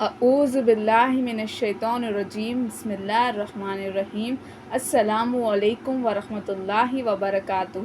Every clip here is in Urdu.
اعوذ باللہ من الشیطان الرجیم بسم اللہ الرحمن الرحیم السلام علیکم ورحمۃ اللہ وبرکاتہ۔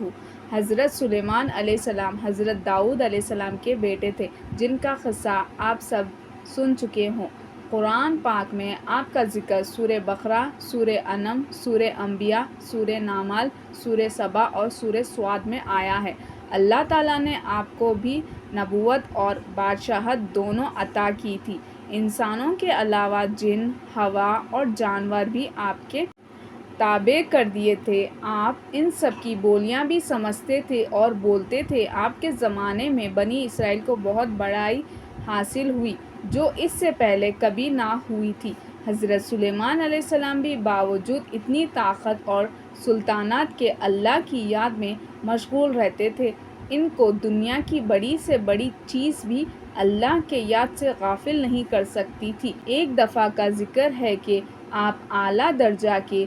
حضرت سلیمان علیہ السلام حضرت داؤد علیہ السلام کے بیٹے تھے، جن کا قصہ آپ سب سن چکے ہوں۔ قرآن پاک میں آپ کا ذکر سورہ بقرہ، سورہ انعام، سورہ انبیاء، سورہ نامل، سورہ سبا اور سورہ سواد میں آیا ہے۔ اللہ تعالیٰ نے آپ کو بھی نبوت اور بادشاہت دونوں عطا کی تھی۔ انسانوں کے علاوہ جن، ہوا اور جانور بھی آپ کے تابع کر دیے تھے۔ آپ ان سب کی بولیاں بھی سمجھتے تھے اور بولتے تھے۔ آپ کے زمانے میں بنی اسرائیل کو بہت بڑائی حاصل ہوئی جو اس سے پہلے کبھی نہ ہوئی تھی۔ حضرت سلیمان علیہ السلام بھی باوجود اتنی طاقت اور سلطنت کے اللہ کی یاد میں مشغول رہتے تھے۔ ان کو دنیا کی بڑی سے بڑی چیز بھی اللہ کے یاد سے غافل نہیں کر سکتی تھی۔ ایک دفعہ کا ذکر ہے کہ آپ اعلیٰ درجہ کے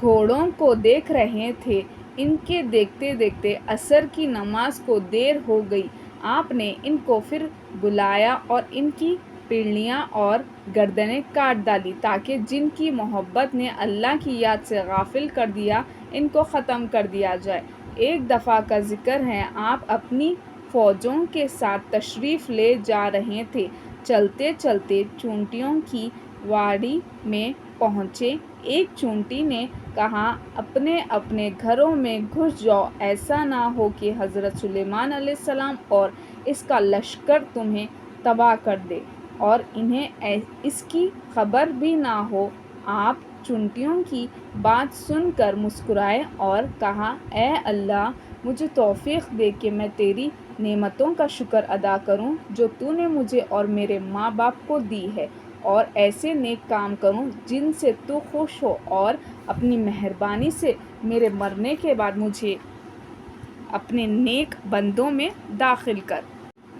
گھوڑوں کو دیکھ رہے تھے۔ ان کے دیکھتے دیکھتے عصر کی نماز کو دیر ہو گئی۔ آپ نے ان کو پھر بلایا اور ان کی پنڈلیاں اور گردنیں کاٹ ڈالیں تاکہ جن کی محبت نے اللہ کی یاد سے غافل کر دیا، ان کو ختم کر دیا جائے۔ ایک دفعہ کا ذکر ہے آپ اپنی فوجوں کے ساتھ تشریف لے جا رہے تھے۔ چلتے چلتے چونٹیوں کی وادی میں پہنچے۔ ایک چونٹی نے کہا، اپنے اپنے گھروں میں گھس جاؤ، ایسا نہ ہو کہ حضرت سلیمان علیہ السلام اور اس کا لشکر تمہیں تباہ کر دے اور انہیں اس کی خبر بھی نہ ہو۔ آپ چونٹیوں کی بات سن کر مسکرائے اور کہا، اے اللہ، مجھے توفیق دے کہ میں تیری نعمتوں کا شکر ادا کروں جو تو نے مجھے اور میرے ماں باپ کو دی ہے، اور ایسے نیک کام کروں جن سے تو خوش ہو، اور اپنی مہربانی سے میرے مرنے کے بعد مجھے اپنے نیک بندوں میں داخل کر۔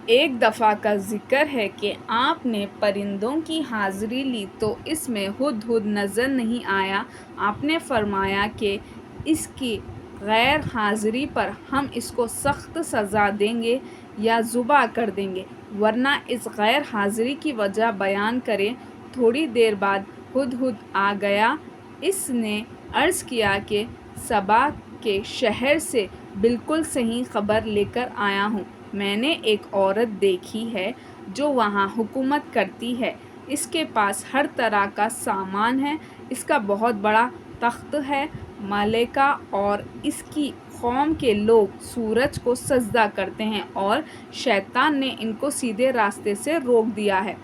ایک دفعہ کا ذکر ہے کہ آپ نے پرندوں کی حاضری لی تو اس میں ہدہد نظر نہیں آیا۔ آپ نے فرمایا کہ اس کی غیر حاضری پر ہم اس کو سخت سزا دیں گے یا ذبح کر دیں گے، ورنہ اس غیر حاضری کی وجہ بیان کریں۔ تھوڑی دیر بعد ہدہد آ گیا۔ اس نے عرض کیا کہ سبا کے شہر سے بالکل صحیح خبر لے کر آیا ہوں۔ میں نے ایک عورت دیکھی ہے جو وہاں حکومت کرتی ہے۔ اس کے پاس ہر طرح کا سامان ہے۔ اس کا بہت بڑا تخت ہے۔ ملکہ اور اس کی قوم کے لوگ سورج کو سجدہ کرتے ہیں اور شیطان نے ان کو سیدھے راستے سے روک دیا ہے۔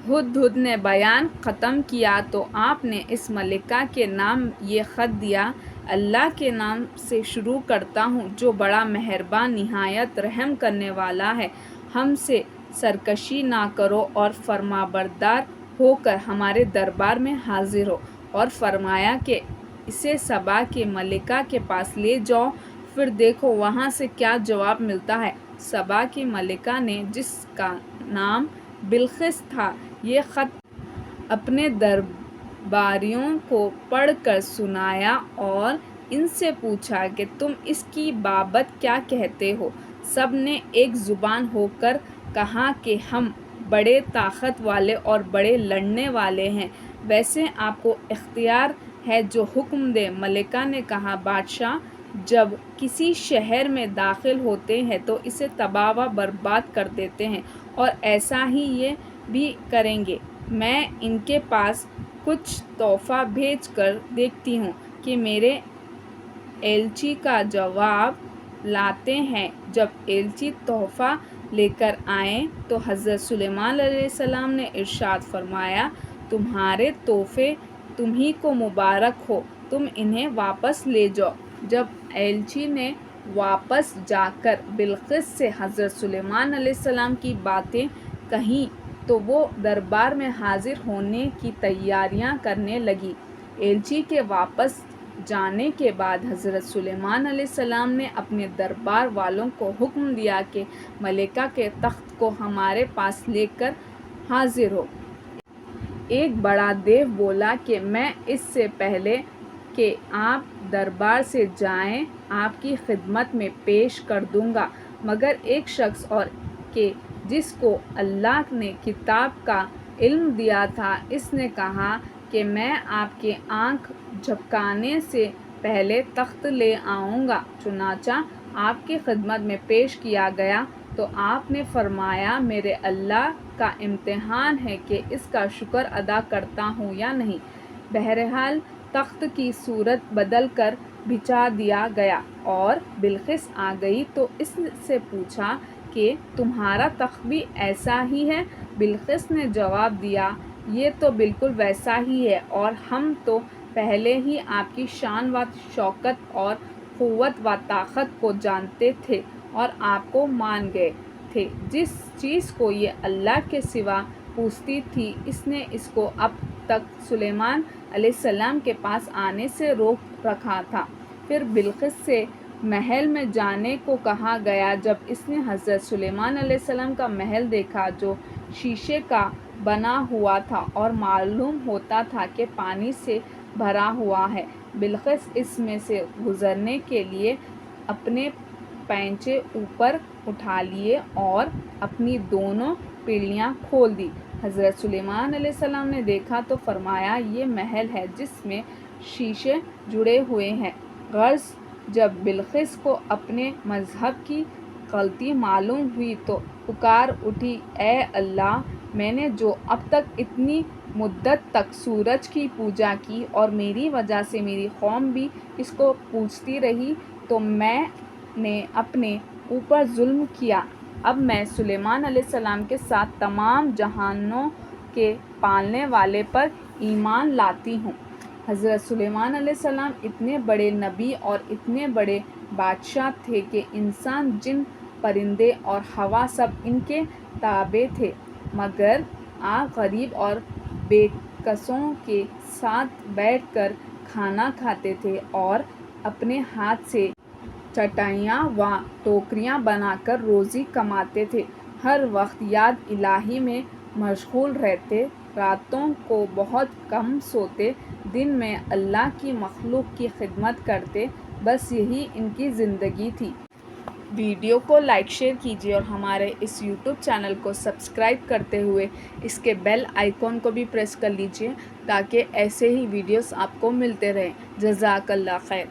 ہدہد نے بیان ختم کیا تو آپ نے اس ملکہ کے نام یہ خط دیا، اللہ کے نام سے شروع کرتا ہوں جو بڑا مہربان نہایت رحم کرنے والا ہے۔ ہم سے سرکشی نہ کرو اور فرمانبردار ہو کر ہمارے دربار میں حاضر ہو۔ اور فرمایا کہ اسے سبا کے ملکہ کے پاس لے جاؤ، پھر دیکھو وہاں سے کیا جواب ملتا ہے۔ سبا کی ملکہ نے، جس کا نام بلقیس تھا، یہ خط اپنے درباریوں کو پڑھ کر سنایا اور ان سے پوچھا کہ تم اس کی بابت کیا کہتے ہو؟ سب نے ایک زبان ہو کر کہا کہ ہم بڑے طاقت والے اور بڑے لڑنے والے ہیں، ویسے آپ کو اختیار ہے جو حکم دے۔ ملکہ نے کہا، بادشاہ جب کسی شہر میں داخل ہوتے ہیں تو اسے تباہ و برباد کر دیتے ہیں، اور ایسا ہی یہ بھی کریں گے۔ میں ان کے پاس کچھ تحفہ بھیج کر دیکھتی ہوں کہ میرے ایلچی کا جواب لاتے ہیں۔ جب ایلچی تحفہ لے کر آئے تو حضرت سلیمان علیہ السلام نے ارشاد فرمایا، تمہارے تحفے تمہیں کو مبارک ہو، تم انہیں واپس لے جاؤ۔ جب ایلچی نے واپس جا کر بلقیس سے حضرت سلیمان علیہ السلام کی باتیں کہیں تو وہ دربار میں حاضر ہونے کی تیاریاں کرنے لگی۔ ایلچی کے واپس جانے کے بعد حضرت سلیمان علیہ السلام نے اپنے دربار والوں کو حکم دیا کہ ملکہ کے تخت کو ہمارے پاس لے کر حاضر ہو۔ ایک بڑا دیو بولا کہ میں اس سے پہلے کہ آپ دربار سے جائیں آپ کی خدمت میں پیش کر دوں گا، مگر ایک شخص اور کہ جس کو اللہ نے کتاب کا علم دیا تھا، اس نے کہا کہ میں آپ کے آنکھ جھپکانے سے پہلے تخت لے آؤں گا۔ چنانچہ آپ کی خدمت میں پیش کیا گیا تو آپ نے فرمایا میرے اللہ کا امتحان ہے کہ اس کا شکر ادا کرتا ہوں یا نہیں۔ بہرحال تخت کی صورت بدل کر بچھا دیا گیا اور بلقیس آ گئی تو اس سے پوچھا کہ تمہارا تخت بھی ایسا ہی ہے؟ بلقیس نے جواب دیا، یہ تو بالکل ویسا ہی ہے، اور ہم تو پہلے ہی آپ کی شان و شوکت اور قوت و طاقت کو جانتے تھے اور آپ کو مان گئے تھے۔ جس چیز کو یہ اللہ کے سوا پوچھتی تھی، اس نے اس کو اب تک سلیمان علیہ السلام کے پاس آنے سے روک رکھا تھا۔ پھر بلقیس سے محل میں جانے کو کہا گیا۔ جب اس نے حضرت سلیمان علیہ السلام کا محل دیکھا جو شیشے کا بنا ہوا تھا اور معلوم ہوتا تھا کہ پانی سے بھرا ہوا ہے، بلقیس اس میں سے گزرنے کے لیے اپنے پینچے اوپر اٹھا لیے اور اپنی دونوں پنڈلیاں کھول دی۔ حضرت سلیمان علیہ السلام نے دیکھا تو فرمایا، یہ محل ہے جس میں شیشے جڑے ہوئے ہیں۔ غرض جب بلقیس کو اپنے مذہب کی غلطی معلوم ہوئی تو پکار اٹھی، اے اللہ، میں نے جو اب تک اتنی مدت تک سورج کی پوجا کی اور میری وجہ سے میری قوم بھی اس کو پوجتی رہی، تو میں نے اپنے اوپر ظلم کیا۔ اب میں سلیمان علیہ السلام کے ساتھ تمام جہانوں کے پالنے والے پر ایمان لاتی ہوں۔ حضرت سلیمان علیہ السلام اتنے بڑے نبی اور اتنے بڑے بادشاہ تھے کہ انسان، جن، پرندے اور ہوا سب ان کے تابع تھے، مگر آپ غریب اور بے کسوں کے ساتھ بیٹھ کر کھانا کھاتے تھے اور اپنے ہاتھ سے چٹائیاں و ٹوکریاں بنا کر روزی کماتے تھے۔ ہر وقت یاد الہی میں مشغول رہتے، راتوں کو بہت کم سوتے، دن میں اللہ کی مخلوق کی خدمت کرتے، بس یہی ان کی زندگی تھی۔ ویڈیو کو لائک شیئر کیجیے اور ہمارے اس یوٹیوب چینل کو سبسکرائب کرتے ہوئے اس کے بیل آئیکن کو بھی پریس کر لیجیے تاکہ ایسے ہی ویڈیوز آپ کو ملتے رہیں۔ جزاک اللہ خیر۔